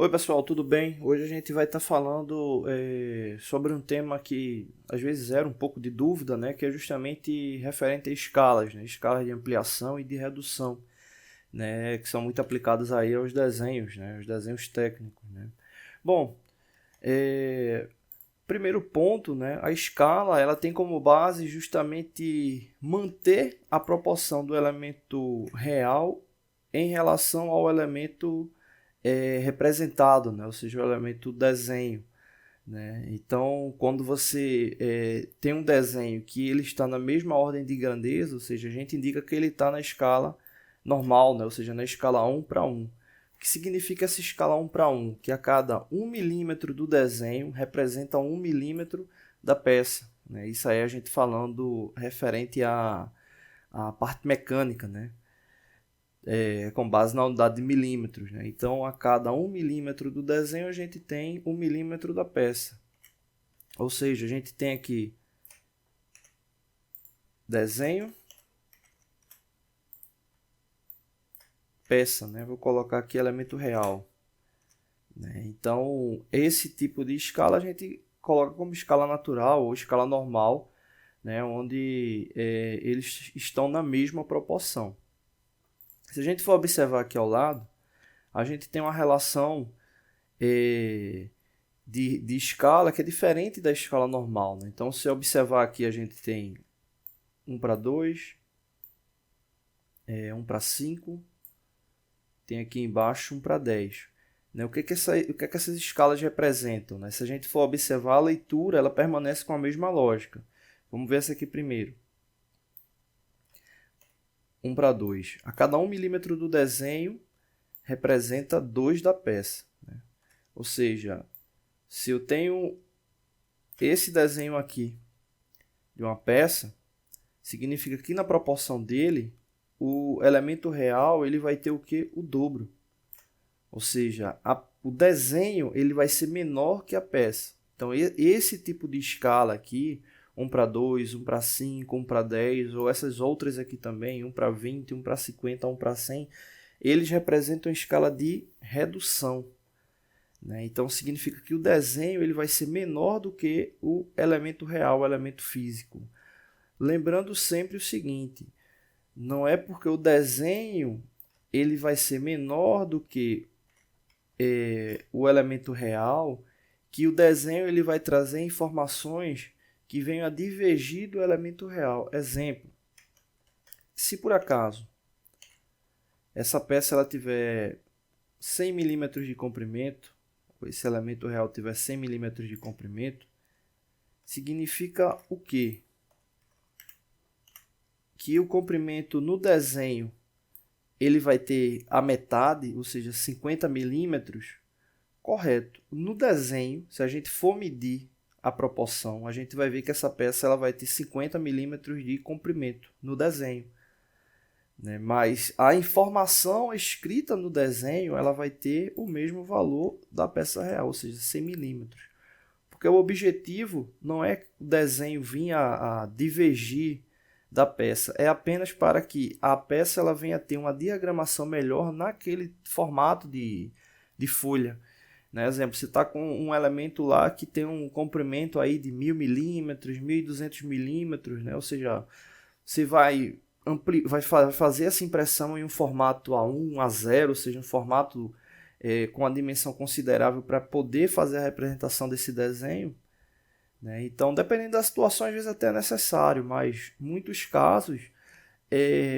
Oi pessoal, tudo bem? Hoje a gente vai estar falando sobre um tema que às vezes era um pouco de dúvida, né? Que é justamente referente a escalas, né? Escalas de ampliação e de redução, né? Que são muito aplicadas aí aos desenhos, né? Os desenhos técnicos, né? Bom, primeiro ponto, né? A escala ela tem como base justamente manter a proporção do elemento real em relação ao elemento representado, né? Ou seja, o elemento desenho. Né? Então, quando você tem um desenho que ele está na mesma ordem de grandeza, ou seja, a gente indica que ele está na escala normal, né? Ou seja, na escala 1:1. O que significa essa escala 1:1? Que a cada 1 milímetro do desenho representa 1 milímetro da peça. Né? Isso aí a gente falando referente à parte mecânica, né? Com base na unidade de milímetros. Né? Então, a cada 1 milímetro do desenho, a gente tem 1 milímetro da peça. Ou seja, a gente tem aqui desenho, peça. Né? Vou colocar aqui elemento real. Né? Então, esse tipo de escala a gente coloca como escala natural ou escala normal, né? Onde eles estão na mesma proporção. Se a gente for observar aqui ao lado, a gente tem uma relação de escala que é diferente da escala normal. Né? Então, se observar aqui, a gente tem 1:2, 1:5, tem aqui embaixo 1:10. Né? O que essas escalas representam? Né? Se a gente for observar a leitura, ela permanece com a mesma lógica. Vamos ver essa aqui primeiro. 1:2. A cada 1 milímetro do desenho representa 2 da peça. Né? Ou seja, se eu tenho esse desenho aqui de uma peça, significa que na proporção dele, o elemento real ele vai ter o que? O dobro. Ou seja, o desenho ele vai ser menor que a peça. Então, esse tipo de escala aqui, 1:2, 1:5, 1:10, ou essas outras aqui também, 1:20, 1:50, 1:100, eles representam a escala de redução. Né? Então, significa que o desenho ele vai ser menor do que o elemento real, o elemento físico. Lembrando sempre o seguinte, não é porque o desenho ele vai ser menor do que o elemento real que o desenho ele vai trazer informações que venham a divergir do elemento real. Exemplo, se por acaso essa peça ela tiver 100 milímetros de comprimento, ou esse elemento real tiver 100 milímetros de comprimento, significa o quê? Que o comprimento no desenho ele vai ter a metade, ou seja, 50 milímetros, correto. No desenho, se a gente for medir a proporção, a gente vai ver que essa peça ela vai ter 50 milímetros de comprimento no desenho. Né? Mas a informação escrita no desenho ela vai ter o mesmo valor da peça real, ou seja, 100 milímetros. Porque o objetivo não é o desenho vir a divergir da peça, é apenas para que a peça ela venha a ter uma diagramação melhor naquele formato de folha. Né? Exemplo, você está com um elemento lá que tem um comprimento aí de 1000 milímetros, 1200 milímetros, né? Ou seja, você vai fazer essa impressão em um formato A1, A0, ou seja, um formato com uma dimensão considerável para poder fazer a representação desse desenho. Né? Então, dependendo da situação, às vezes até é necessário, mas em muitos casos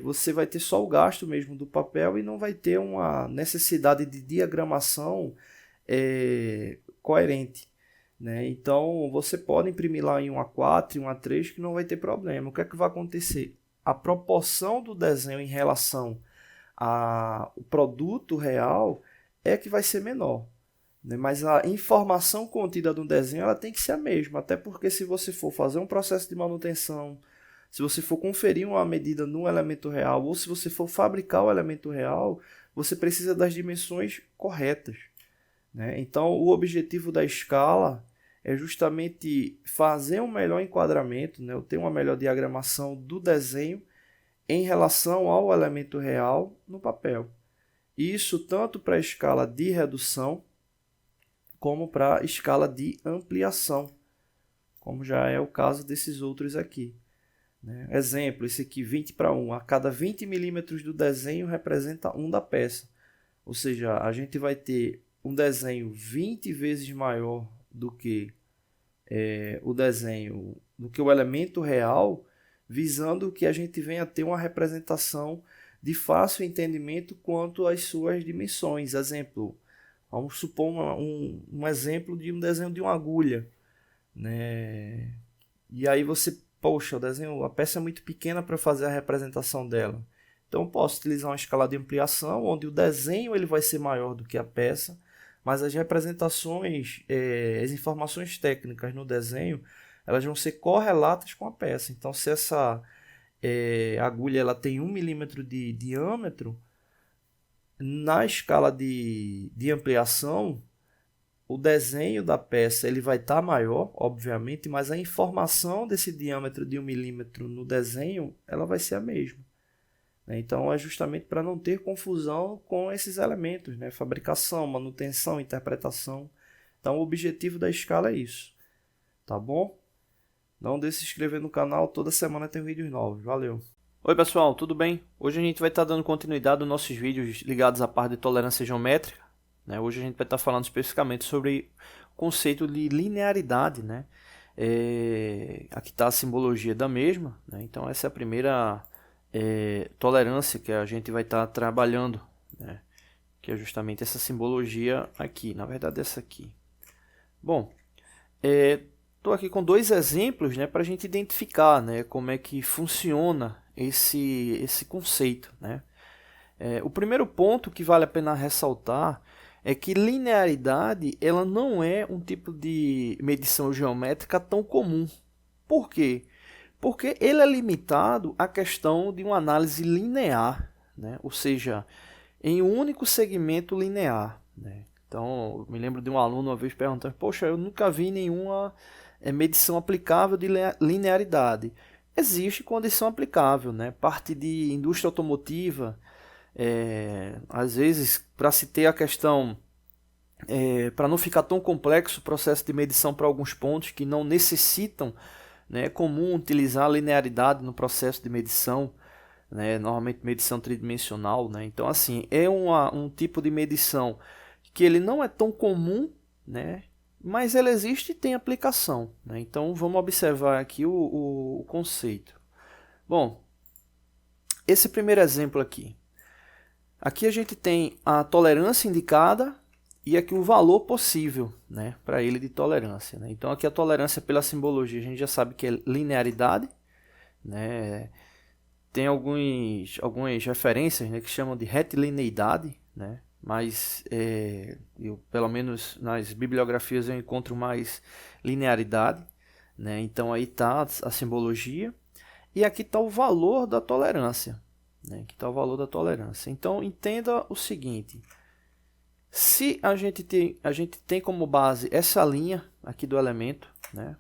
você vai ter só o gasto mesmo do papel e não vai ter uma necessidade de diagramação coerente. Né? Então, você pode imprimir lá em um A4 e um A3 que não vai ter problema. O que é que vai acontecer? A proporção do desenho em relação ao produto real é que vai ser menor. Né? Mas a informação contida no desenho ela tem que ser a mesma, até porque se você for fazer um processo de manutenção, se você for conferir uma medida no elemento real, ou se você for fabricar o elemento real, você precisa das dimensões corretas. Né? Então, o objetivo da escala é justamente fazer um melhor enquadramento, né? Ter uma melhor diagramação do desenho em relação ao elemento real no papel. Isso tanto para a escala de redução, como para escala de ampliação, como já é o caso desses outros aqui. Né? Exemplo, esse aqui 20:1. A cada 20 milímetros do desenho representa 1 da peça. Ou seja, a gente vai ter um desenho 20 vezes maior do que o elemento real, visando que a gente venha a ter uma representação de fácil entendimento quanto às suas dimensões. Exemplo, vamos supor um exemplo de um desenho de uma agulha, né? E aí você, poxa, a peça é muito pequena para fazer a representação dela. Então eu posso utilizar uma escala de ampliação, onde o desenho ele vai ser maior do que a peça, mas as representações, as informações técnicas no desenho, elas vão ser correlatas com a peça. Então, se essa agulha ela tem 1 milímetro de diâmetro, na escala de ampliação, o desenho da peça ele vai estar maior, obviamente, mas a informação desse diâmetro de 1 milímetro no desenho ela vai ser a mesma. Então, é justamente para não ter confusão com esses elementos, né? Fabricação, manutenção, interpretação. Então, o objetivo da escala é isso. Tá bom? Não deixe de se inscrever no canal, toda semana tem vídeos novos. Valeu! Oi pessoal, tudo bem? Hoje a gente vai estar dando continuidade aos nossos vídeos ligados à parte de tolerância geométrica. Né? Hoje a gente vai estar falando especificamente sobre o conceito de linearidade. Né? Aqui está a simbologia da mesma. Né? Então, essa é a primeira tolerância que a gente vai estar trabalhando, né? Que é justamente essa simbologia aqui, na verdade essa aqui. Bom, estou aqui com dois exemplos, né, para a gente identificar, né, como é que funciona esse conceito. Né? O primeiro ponto que vale a pena ressaltar é que linearidade ela não é um tipo de medição geométrica tão comum. Por quê? Porque ele é limitado à questão de uma análise linear, né? Ou seja, em um único segmento linear. Né? Então, eu me lembro de um aluno uma vez perguntando, poxa, eu nunca vi nenhuma medição aplicável de linearidade. Existe condição aplicável, né? Parte de indústria automotiva, às vezes, para se ter a questão, para não ficar tão complexo o processo de medição para alguns pontos que não necessitam, né, é comum utilizar linearidade no processo de medição, né, normalmente medição tridimensional. Né? Então, assim, é um tipo de medição que ele não é tão comum, né, mas ele existe e tem aplicação. Né? Então, vamos observar aqui o conceito. Bom, esse primeiro exemplo aqui. Aqui a gente tem a tolerância indicada e aqui o valor possível, né, para ele de tolerância. Né? Então aqui a tolerância pela simbologia a gente já sabe que é linearidade. Né? Tem algumas referências, né, que chamam de retilineidade, né? Mas pelo menos nas bibliografias eu encontro mais linearidade. Né? Então aí está a simbologia e aqui está o valor da tolerância. Né? Aqui está o valor da tolerância. Então entenda o seguinte. Se a gente tem como base essa linha aqui do elemento, né?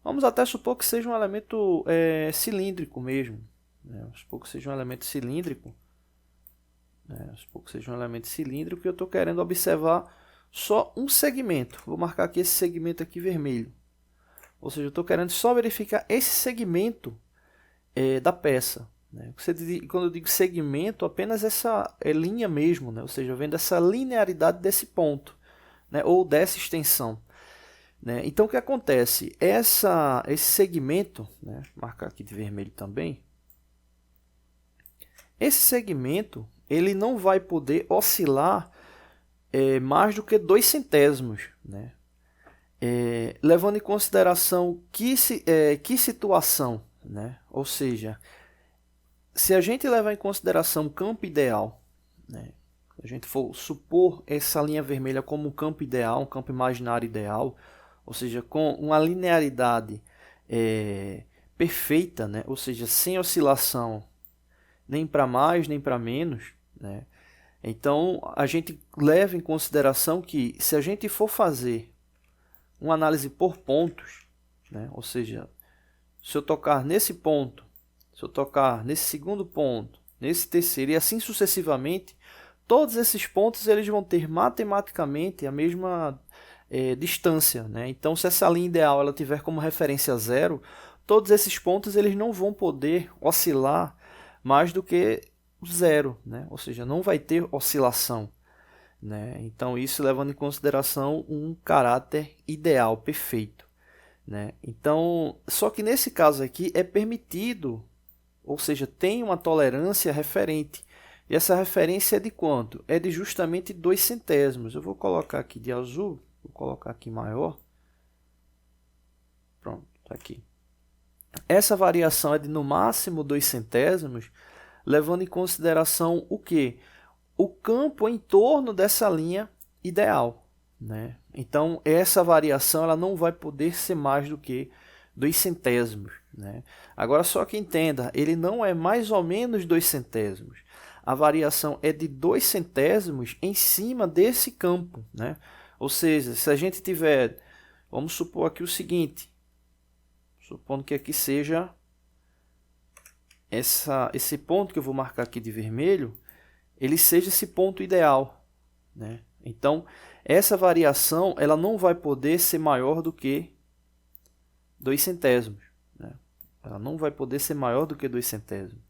Vamos até supor que seja um elemento cilíndrico mesmo. Né? Vamos supor que seja um elemento cilíndrico. Né? Vamos supor que seja um elemento cilíndrico e eu estou querendo observar só um segmento. Vou marcar aqui esse segmento aqui vermelho. Ou seja, eu estou querendo só verificar esse segmento da peça. Né? Quando eu digo segmento, apenas essa linha mesmo, né? Ou seja, vendo essa linearidade desse ponto, né? Ou dessa extensão. Né? Então, o que acontece? Esse segmento, né? Vou marcar aqui de vermelho também, esse segmento ele não vai poder oscilar mais do que 2 centésimos. Né? Levando em consideração que situação, né? Ou seja, se a gente levar em consideração o campo ideal, né? Se a gente for supor essa linha vermelha como um campo ideal, um campo imaginário ideal, ou seja, com uma linearidade perfeita, né? Ou seja, sem oscilação nem para mais nem para menos, né? Então a gente leva em consideração que se a gente for fazer uma análise por pontos, né? Ou seja, se eu tocar nesse ponto, se eu tocar nesse segundo ponto, nesse terceiro e assim sucessivamente, todos esses pontos eles vão ter matematicamente a mesma distância, né? Então, se essa linha ideal ela tiver como referência 0, todos esses pontos eles não vão poder oscilar mais do que 0, né? Ou seja, não vai ter oscilação, né? Então, isso levando em consideração um caráter ideal, perfeito, né? Então, só que nesse caso aqui é permitido, ou seja, tem uma tolerância referente. E essa referência é de quanto? É de justamente 2 centésimos. Eu vou colocar aqui de azul, vou colocar aqui maior. Pronto, está aqui. Essa variação é de no máximo 2 centésimos, levando em consideração o quê? O campo em torno dessa linha ideal, né? Então, essa variação ela não vai poder ser mais do que 2 centésimos, né? Agora, só que entenda, ele não é mais ou menos 2 centésimos. A variação é de 2 centésimos em cima desse campo, né? Ou seja, se a gente tiver, vamos supor aqui o seguinte, supondo que aqui seja esse ponto que eu vou marcar aqui de vermelho, ele seja esse ponto ideal, né? Então, essa variação ela não vai poder ser maior do que 2 centésimos, né? Ela não vai poder ser maior do que 2 centésimos.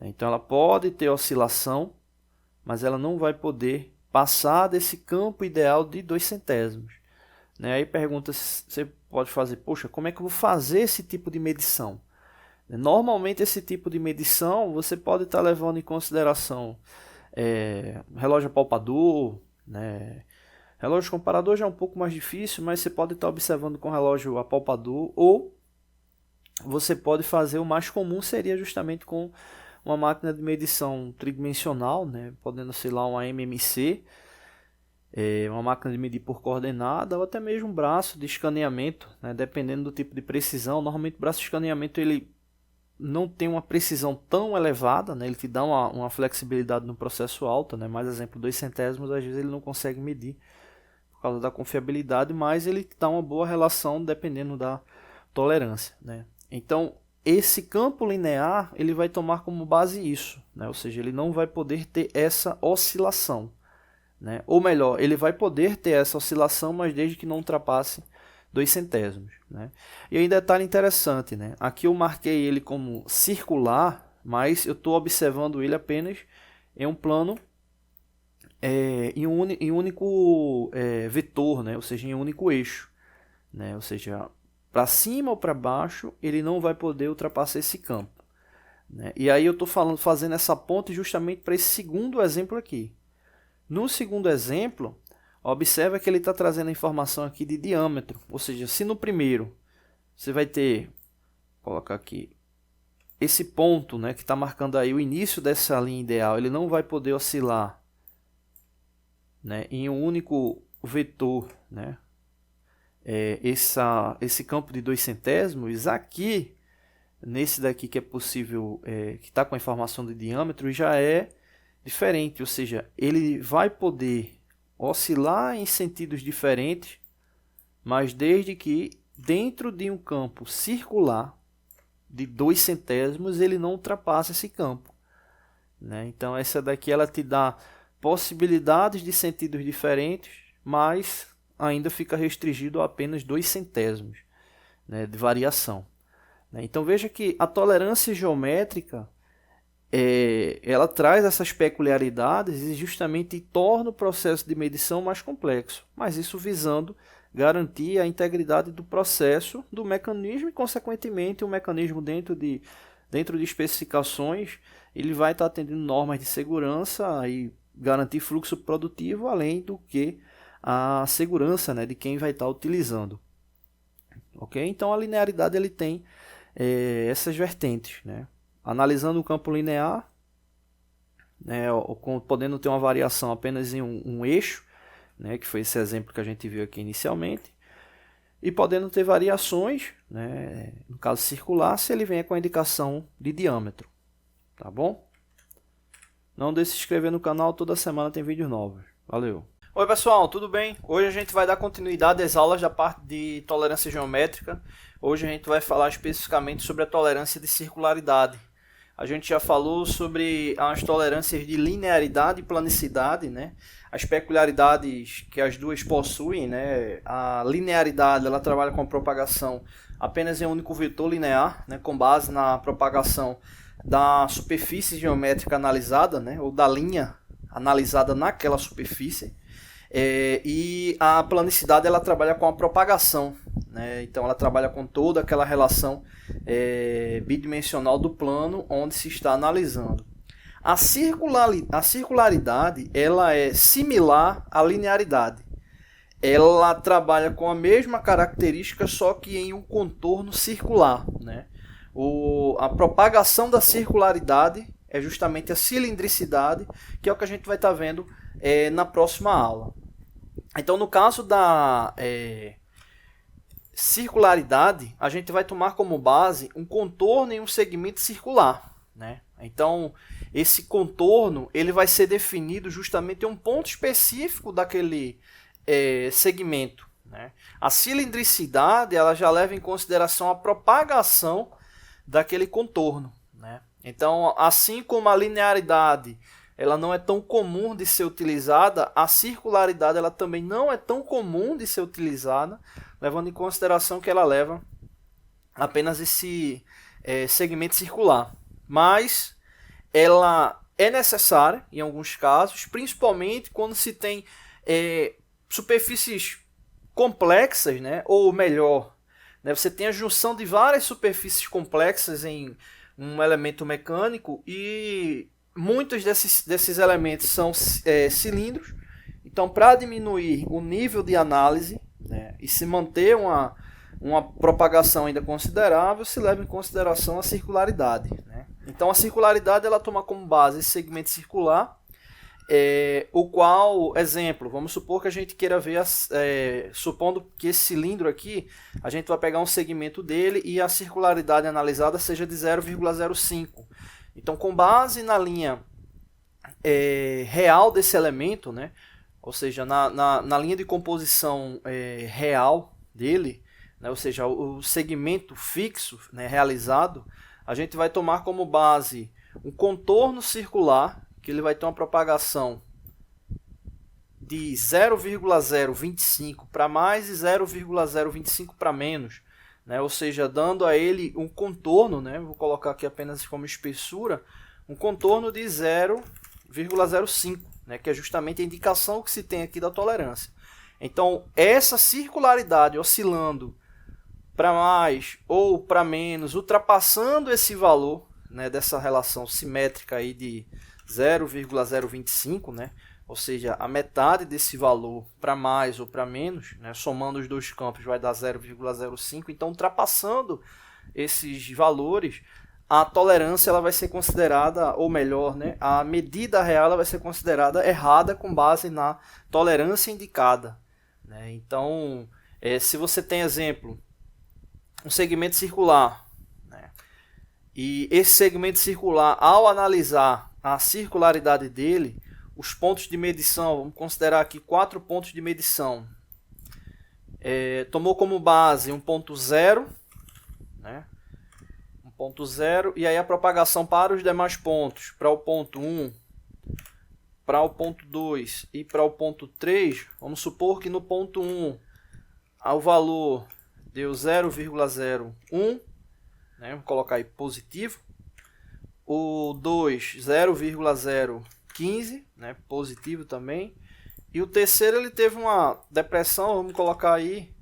Então, ela pode ter oscilação, mas ela não vai poder passar desse campo ideal de 2 centésimos. Aí pergunta, você pode fazer, poxa, como é que eu vou fazer esse tipo de medição? Normalmente, esse tipo de medição, você pode estar levando em consideração relógio apalpador, né? Relógio comparador já é um pouco mais difícil, mas você pode estar observando com relógio apalpador, ou você pode fazer o mais comum, seria justamente com uma máquina de medição tridimensional, né? Podendo ser lá uma MMC, uma máquina de medir por coordenada, ou até mesmo um braço de escaneamento, né? Dependendo do tipo de precisão. Normalmente o braço de escaneamento ele não tem uma precisão tão elevada, né? Ele te dá uma flexibilidade no processo alta, né? Mais exemplo, 2 centésimos, às vezes ele não consegue medir por causa da confiabilidade, mas ele te dá uma boa relação dependendo da tolerância, né? Então, esse campo linear ele vai tomar como base isso, né? Ou seja, ele não vai poder ter essa oscilação, né? Ou melhor, ele vai poder ter essa oscilação, mas desde que não ultrapasse 2 centésimos, né? E aí detalhe interessante, né? Aqui eu marquei ele como circular, mas eu estou observando ele apenas em um plano, em um único vetor, né? Ou seja, em um único eixo, né? Ou seja, para cima ou para baixo, ele não vai poder ultrapassar esse campo, né? E aí eu estou fazendo essa ponte justamente para esse segundo exemplo aqui. No segundo exemplo, observa que ele está trazendo a informação aqui de diâmetro. Ou seja, se no primeiro você vai ter, vou colocar aqui, esse ponto, né, que está marcando aí o início dessa linha ideal, ele não vai poder oscilar, né, em um único vetor, né? Esse campo de 2 centésimos, aqui, nesse daqui que é possível, que está com a informação de diâmetro, já é diferente, ou seja, ele vai poder oscilar em sentidos diferentes, mas desde que dentro de um campo circular de 2 centésimos ele não ultrapasse esse campo, né? Então essa daqui ela te dá possibilidades de sentidos diferentes, mas ainda fica restringido a apenas 2 centésimos, né, de variação, né? Então veja que a tolerância geométrica ela traz essas peculiaridades e justamente torna o processo de medição mais complexo, mas isso visando garantir a integridade do processo, do mecanismo e, consequentemente, o mecanismo dentro de especificações, ele vai estar atendendo normas de segurança e garantir fluxo produtivo, além do que a segurança, né, de quem vai estar utilizando. Ok? Então, a linearidade ele tem essas vertentes, né? Analisando o campo linear, né, podendo ter uma variação apenas em um eixo, né, que foi esse exemplo que a gente viu aqui inicialmente, e podendo ter variações, né, no caso circular, se ele vier com a indicação de diâmetro. Tá bom? Não deixe de se inscrever no canal, toda semana tem vídeos novos. Valeu! Oi pessoal, tudo bem? Hoje a gente vai dar continuidade às aulas da parte de tolerância geométrica. Hoje a gente vai falar especificamente sobre a tolerância de circularidade. A gente já falou sobre as tolerâncias de linearidade e planicidade, né? as peculiaridades que as duas possuem, né? A linearidade, ela trabalha com a propagação apenas em um único vetor linear, né? Com base na propagação da superfície geométrica analisada, né? Ou da linha analisada naquela superfície. E a planicidade, ela trabalha com a propagação, né? Então ela trabalha com toda aquela relação bidimensional do plano onde se está analisando. A circularidade, ela é similar à linearidade. Ela trabalha com a mesma característica, só que em um contorno circular, né? A propagação da circularidade é justamente a cilindricidade, que é o que a gente vai estar vendo na próxima aula. Então, no caso da circularidade, a gente vai tomar como base um contorno em um segmento circular, né? Então, esse contorno ele vai ser definido justamente em um ponto específico daquele segmento, né? A cilindricidade, ela já leva em consideração a propagação daquele contorno, né? Então, assim como a linearidade ela não é tão comum de ser utilizada, a circularidade ela também não é tão comum de ser utilizada, levando em consideração que ela leva apenas esse segmento circular. Mas ela é necessária em alguns casos, principalmente quando se tem superfícies complexas, né? Ou melhor, né? Você tem a junção de várias superfícies complexas em um elemento mecânico e muitos desses elementos são cilindros. Então, para diminuir o nível de análise, né, e se manter uma propagação ainda considerável, se leva em consideração a circularidade, né? Então, a circularidade ela toma como base esse segmento circular, o qual, exemplo, vamos supor que a gente queira ver, supondo que esse cilindro aqui, a gente vai pegar um segmento dele e a circularidade analisada seja de 0,05. Então, com base na linha real desse elemento, né, ou seja, na linha de composição real dele, né, ou seja, o segmento fixo, né, realizado, a gente vai tomar como base um contorno circular, que ele vai ter uma propagação de 0,025 para mais e 0,025 para menos, né? Ou seja, dando a ele um contorno, né? Vou colocar aqui apenas como espessura, um contorno de 0,05, né? Que é justamente a indicação que se tem aqui da tolerância. Então, essa circularidade oscilando para mais ou para menos, ultrapassando esse valor, né, dessa relação simétrica aí de 0,025, né? Ou seja, a metade desse valor para mais ou para menos, né? Somando os dois campos vai dar 0,05. Então, ultrapassando esses valores, a tolerância ela vai ser considerada, ou melhor, né? A medida real ela vai ser considerada errada com base na tolerância indicada, né? Então, se você tem, exemplo, um segmento circular, né? E esse segmento circular, ao analisar a circularidade dele, os pontos de medição, vamos considerar aqui 4 pontos de medição, tomou como base um ponto 0, né? Um ponto 0, e aí a propagação para os demais pontos, para o ponto 1, para o ponto 2 e para o ponto 3, vamos supor que no ponto 1 o valor deu 0,01, né? Vou colocar aí positivo. O 2, 0,015, né, positivo também. E o terceiro ele teve uma depressão, vamos colocar aí,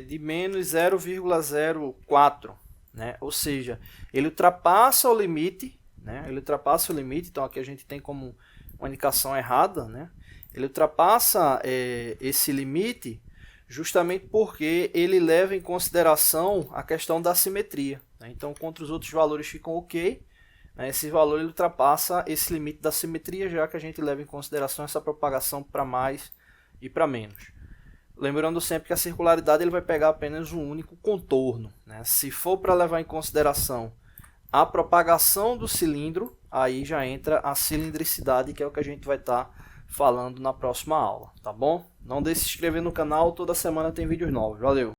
de menos 0,04, né? Ou seja, ele ultrapassa o limite, né? Ele ultrapassa o limite, então aqui a gente tem como uma indicação errada, né? Ele ultrapassa esse limite justamente porque ele leva em consideração a questão da simetria, né? Então, contra os outros valores ficam ok, né? Esse valor ele ultrapassa esse limite da simetria, já que a gente leva em consideração essa propagação para mais e para menos. Lembrando sempre que a circularidade ele vai pegar apenas um único contorno, né? Se for para levar em consideração a propagação do cilindro, aí já entra a cilindricidade, que é o que a gente vai estar falando na próxima aula, tá bom? Não deixe de se inscrever no canal, toda semana tem vídeos novos. Valeu!